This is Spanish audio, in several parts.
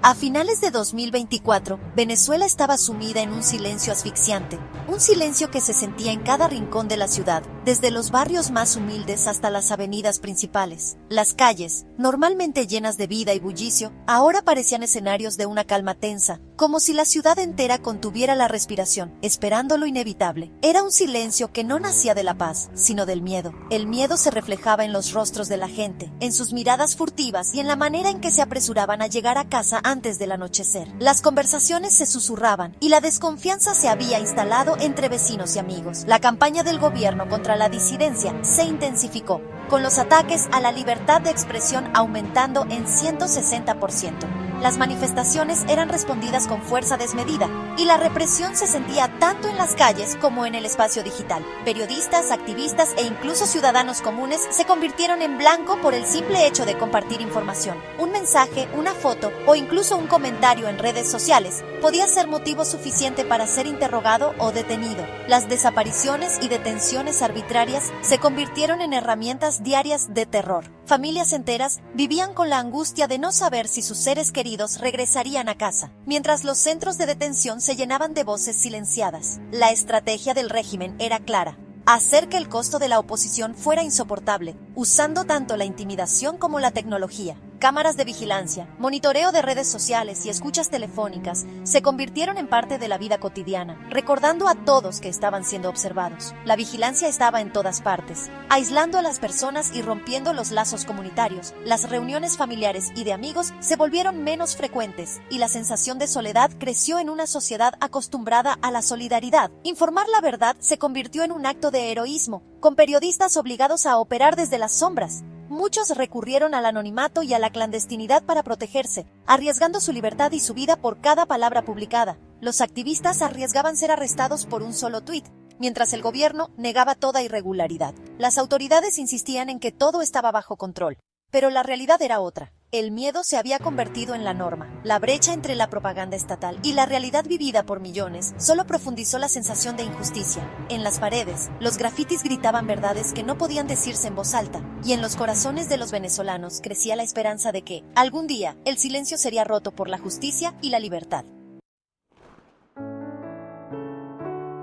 A finales de 2024, Venezuela estaba sumida en un silencio asfixiante, un silencio que se sentía en cada rincón de la ciudad, desde los barrios más humildes hasta las avenidas principales. Las calles, normalmente llenas de vida y bullicio, ahora parecían escenarios de una calma tensa, como si la ciudad entera contuviera la respiración, esperando lo inevitable. Era un silencio que no nacía de la paz, sino del miedo. El miedo se reflejaba en los rostros de la gente, en sus miradas furtivas y en la manera en que se apresuraban a llegar a casa antes del anochecer. Las conversaciones se susurraban y la desconfianza se había instalado entre vecinos y amigos. La campaña del gobierno contra la disidencia se intensificó, con los ataques a la libertad de expresión aumentando en 160%. Las manifestaciones eran respondidas con fuerza desmedida y la represión se sentía tanto en las calles como en el espacio digital. Periodistas, activistas e incluso ciudadanos comunes se convirtieron en blanco por el simple hecho de compartir información. Un mensaje, una foto o incluso un comentario en redes sociales podía ser motivo suficiente para ser interrogado o detenido. Las desapariciones y detenciones arbitrarias se convirtieron en herramientas diarias de terror. Familias enteras vivían con la angustia de no saber si sus seres queridos regresarían a casa, mientras los centros de detención se llenaban de voces silenciadas. La estrategia del régimen era clara: hacer que el costo de la oposición fuera insoportable, usando tanto la intimidación como la tecnología. Cámaras de vigilancia, monitoreo de redes sociales y escuchas telefónicas se convirtieron en parte de la vida cotidiana, recordando a todos que estaban siendo observados. La vigilancia estaba en todas partes, aislando a las personas y rompiendo los lazos comunitarios. Las reuniones familiares y de amigos se volvieron menos frecuentes y la sensación de soledad creció en una sociedad acostumbrada a la solidaridad. Informar la verdad se convirtió en un acto de heroísmo, con periodistas obligados a operar desde las sombras. Muchos recurrieron al anonimato y a la clandestinidad para protegerse, arriesgando su libertad y su vida por cada palabra publicada. Los activistas arriesgaban ser arrestados por un solo tuit, mientras el gobierno negaba toda irregularidad. Las autoridades insistían en que todo estaba bajo control, pero la realidad era otra. El miedo se había convertido en la norma. La brecha entre la propaganda estatal y la realidad vivida por millones solo profundizó la sensación de injusticia. En las paredes, los grafitis gritaban verdades que no podían decirse en voz alta, y en los corazones de los venezolanos crecía la esperanza de que, algún día, el silencio sería roto por la justicia y la libertad.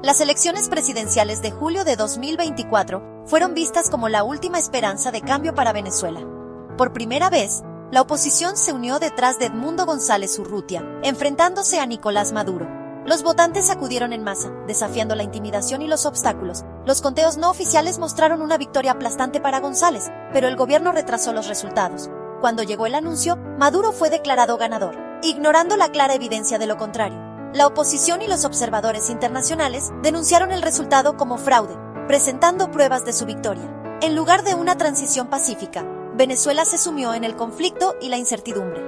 Las elecciones presidenciales de julio de 2024 fueron vistas como la última esperanza de cambio para Venezuela. Por primera vez, la oposición se unió detrás de Edmundo González Urrutia, enfrentándose a Nicolás Maduro. Los votantes acudieron en masa, desafiando la intimidación y los obstáculos. Los conteos no oficiales mostraron una victoria aplastante para González, pero el gobierno retrasó los resultados. Cuando llegó el anuncio, Maduro fue declarado ganador, ignorando la clara evidencia de lo contrario. La oposición y los observadores internacionales denunciaron el resultado como fraude, presentando pruebas de su victoria. En lugar de una transición pacífica, Venezuela se sumió en el conflicto y la incertidumbre.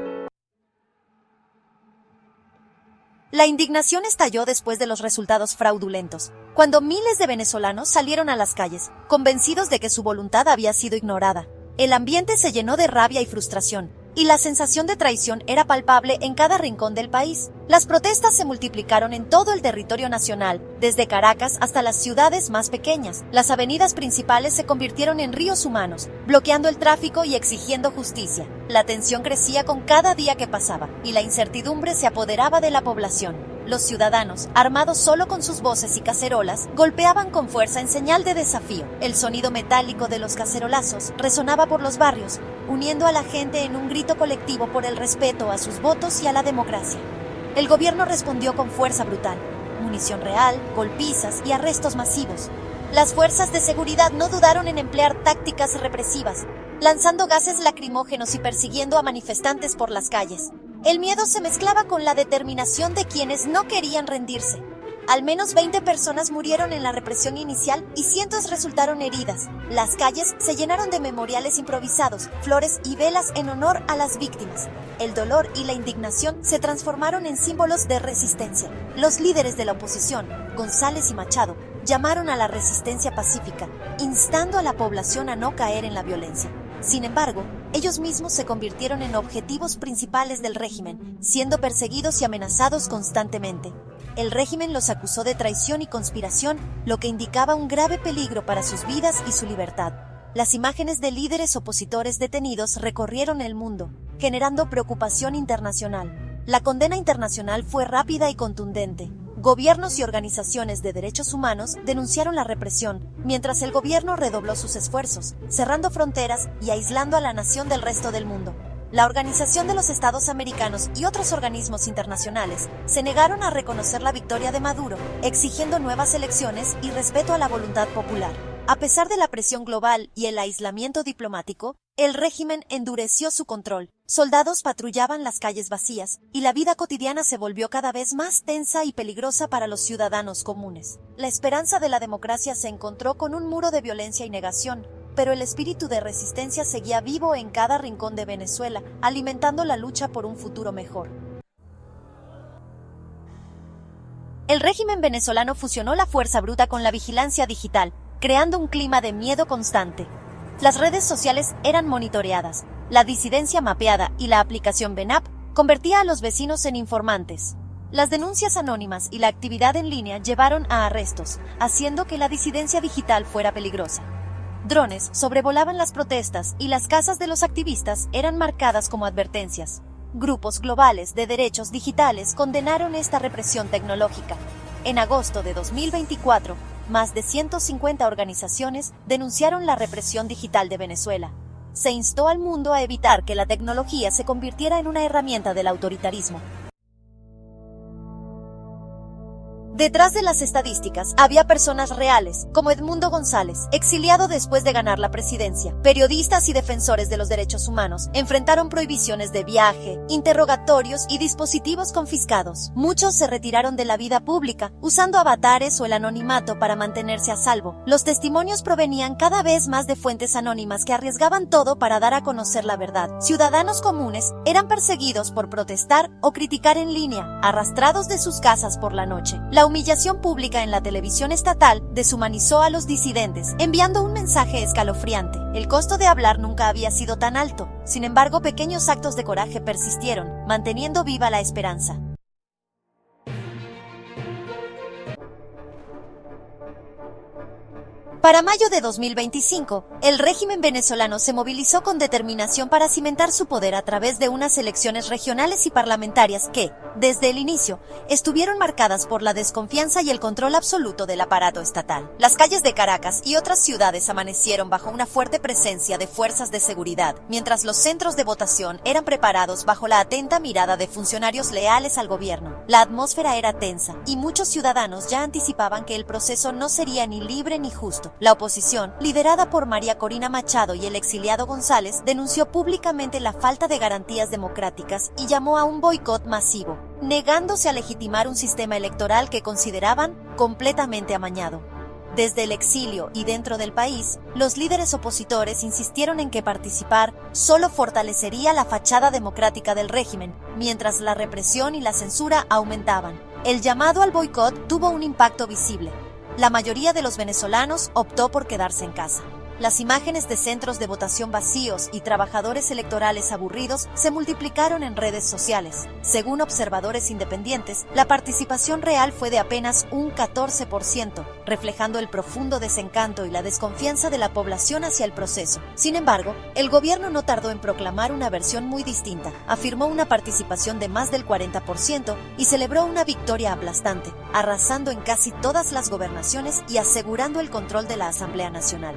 La indignación estalló después de los resultados fraudulentos, cuando miles de venezolanos salieron a las calles, convencidos de que su voluntad había sido ignorada. El ambiente se llenó de rabia y frustración, y la sensación de traición era palpable en cada rincón del país. Las protestas se multiplicaron en todo el territorio nacional, desde Caracas hasta las ciudades más pequeñas. Las avenidas principales se convirtieron en ríos humanos, bloqueando el tráfico y exigiendo justicia. La tensión crecía con cada día que pasaba, y la incertidumbre se apoderaba de la población. Los ciudadanos, armados solo con sus voces y cacerolas, golpeaban con fuerza en señal de desafío. El sonido metálico de los cacerolazos resonaba por los barrios, uniendo a la gente en un grito colectivo por el respeto a sus votos y a la democracia. El gobierno respondió con fuerza brutal: munición real, golpizas y arrestos masivos. Las fuerzas de seguridad no dudaron en emplear tácticas represivas, lanzando gases lacrimógenos y persiguiendo a manifestantes por las calles. El miedo se mezclaba con la determinación de quienes no querían rendirse. Al menos 20 personas murieron en la represión inicial y cientos resultaron heridas. Las calles se llenaron de memoriales improvisados, flores y velas en honor a las víctimas. El dolor y la indignación se transformaron en símbolos de resistencia. Los líderes de la oposición, González y Machado, llamaron a la resistencia pacífica, instando a la población a no caer en la violencia. Sin embargo, ellos mismos se convirtieron en objetivos principales del régimen, siendo perseguidos y amenazados constantemente. El régimen los acusó de traición y conspiración, lo que indicaba un grave peligro para sus vidas y su libertad. Las imágenes de líderes opositores detenidos recorrieron el mundo, generando preocupación internacional. La condena internacional fue rápida y contundente. Gobiernos y organizaciones de derechos humanos denunciaron la represión, mientras el gobierno redobló sus esfuerzos, cerrando fronteras y aislando a la nación del resto del mundo. La Organización de los Estados Americanos y otros organismos internacionales se negaron a reconocer la victoria de Maduro, exigiendo nuevas elecciones y respeto a la voluntad popular. A pesar de la presión global y el aislamiento diplomático, el régimen endureció su control. Soldados patrullaban las calles vacías y la vida cotidiana se volvió cada vez más tensa y peligrosa para los ciudadanos comunes. La esperanza de la democracia se encontró con un muro de violencia y negación, pero el espíritu de resistencia seguía vivo en cada rincón de Venezuela, alimentando la lucha por un futuro mejor. El régimen venezolano fusionó la fuerza bruta con la vigilancia digital, creando un clima de miedo constante. Las redes sociales eran monitoreadas, la disidencia mapeada y la aplicación BENAP convertía a los vecinos en informantes. Las denuncias anónimas y la actividad en línea llevaron a arrestos, haciendo que la disidencia digital fuera peligrosa. Drones sobrevolaban las protestas y las casas de los activistas eran marcadas como advertencias. Grupos globales de derechos digitales condenaron esta represión tecnológica. En agosto de 2024, más de 150 organizaciones denunciaron la represión digital de Venezuela. Se instó al mundo a evitar que la tecnología se convirtiera en una herramienta del autoritarismo. Detrás de las estadísticas había personas reales, como Edmundo González, exiliado después de ganar la presidencia. Periodistas y defensores de los derechos humanos enfrentaron prohibiciones de viaje, interrogatorios y dispositivos confiscados. Muchos se retiraron de la vida pública, usando avatares o el anonimato para mantenerse a salvo. Los testimonios provenían cada vez más de fuentes anónimas que arriesgaban todo para dar a conocer la verdad. Ciudadanos comunes eran perseguidos por protestar o criticar en línea, arrastrados de sus casas por la noche. La humillación pública en la televisión estatal deshumanizó a los disidentes, enviando un mensaje escalofriante. El costo de hablar nunca había sido tan alto. Sin embargo, pequeños actos de coraje persistieron, manteniendo viva la esperanza. Para mayo de 2025, el régimen venezolano se movilizó con determinación para cimentar su poder a través de unas elecciones regionales y parlamentarias que, desde el inicio, estuvieron marcadas por la desconfianza y el control absoluto del aparato estatal. Las calles de Caracas y otras ciudades amanecieron bajo una fuerte presencia de fuerzas de seguridad, mientras los centros de votación eran preparados bajo la atenta mirada de funcionarios leales al gobierno. La atmósfera era tensa, y muchos ciudadanos ya anticipaban que el proceso no sería ni libre ni justo. La oposición, liderada por María Corina Machado y el exiliado González, denunció públicamente la falta de garantías democráticas y llamó a un boicot masivo, negándose a legitimar un sistema electoral que consideraban completamente amañado. Desde el exilio y dentro del país, los líderes opositores insistieron en que participar solo fortalecería la fachada democrática del régimen, mientras la represión y la censura aumentaban. El llamado al boicot tuvo un impacto visible. La mayoría de los venezolanos optó por quedarse en casa. Las imágenes de centros de votación vacíos y trabajadores electorales aburridos se multiplicaron en redes sociales. Según observadores independientes, la participación real fue de apenas un 14%, reflejando el profundo desencanto y la desconfianza de la población hacia el proceso. Sin embargo, el gobierno no tardó en proclamar una versión muy distinta. Afirmó una participación de más del 40% y celebró una victoria aplastante, arrasando en casi todas las gobernaciones y asegurando el control de la Asamblea Nacional.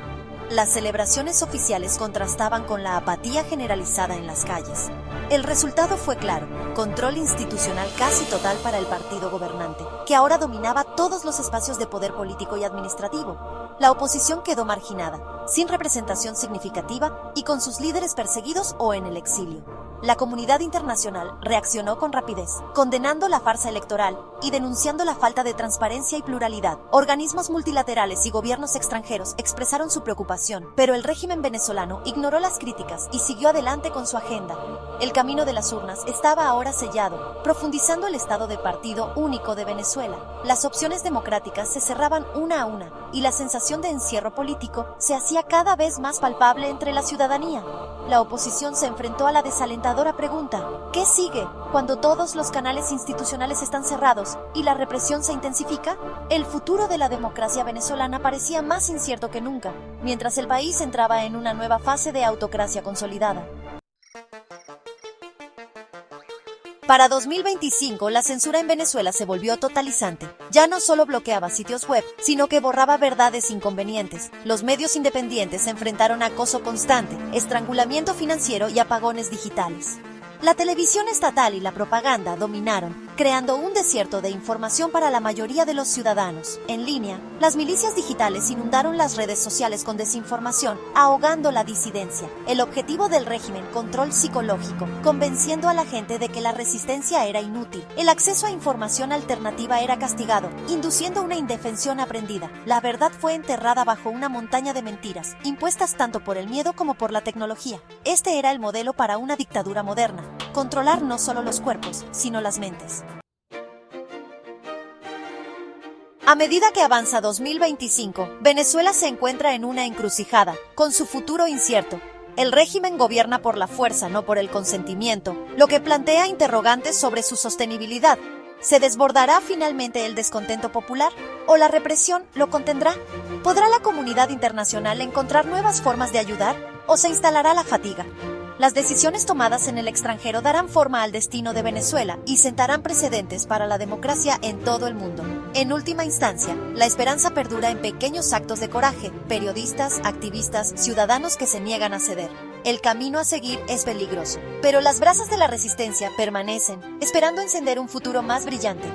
Las celebraciones oficiales contrastaban con la apatía generalizada en las calles. El resultado fue claro: control institucional casi total para el partido gobernante, que ahora dominaba todos los espacios de poder político y administrativo. La oposición quedó marginada, sin representación significativa y con sus líderes perseguidos o en el exilio. La comunidad internacional reaccionó con rapidez, condenando la farsa electoral y denunciando la falta de transparencia y pluralidad. Organismos multilaterales y gobiernos extranjeros expresaron su preocupación, pero el régimen venezolano ignoró las críticas y siguió adelante con su agenda. El camino de las urnas estaba ahora sellado, profundizando el estado de partido único de Venezuela. Las opciones democráticas se cerraban una a una, y la sensación de encierro político se hacía cada vez más palpable entre la ciudadanía. La oposición se enfrentó a la desalentadora pregunta: ¿qué sigue cuando todos los canales institucionales están cerrados y la represión se intensifica? El futuro de la democracia venezolana parecía más incierto que nunca, mientras el país entraba en una nueva fase de autocracia consolidada. Para 2025, la censura en Venezuela se volvió totalizante. Ya no solo bloqueaba sitios web, sino que borraba verdades inconvenientes. Los medios independientes se enfrentaron a acoso constante, estrangulamiento financiero y apagones digitales. La televisión estatal y la propaganda dominaron, creando un desierto de información para la mayoría de los ciudadanos. En línea, las milicias digitales inundaron las redes sociales con desinformación, ahogando la disidencia. El objetivo del régimen, control psicológico, convenciendo a la gente de que la resistencia era inútil. El acceso a información alternativa era castigado, induciendo una indefensión aprendida. La verdad fue enterrada bajo una montaña de mentiras, impuestas tanto por el miedo como por la tecnología. Este era el modelo para una dictadura moderna. Controlar no solo los cuerpos, sino las mentes. A medida que avanza 2025, Venezuela se encuentra en una encrucijada, con su futuro incierto. El régimen gobierna por la fuerza, no por el consentimiento, lo que plantea interrogantes sobre su sostenibilidad. ¿Se desbordará finalmente el descontento popular? ¿O la represión lo contendrá? ¿Podrá la comunidad internacional encontrar nuevas formas de ayudar? ¿O se instalará la fatiga? Las decisiones tomadas en el extranjero darán forma al destino de Venezuela y sentarán precedentes para la democracia en todo el mundo. En última instancia, la esperanza perdura en pequeños actos de coraje, periodistas, activistas, ciudadanos que se niegan a ceder. El camino a seguir es peligroso, pero las brasas de la resistencia permanecen, esperando encender un futuro más brillante.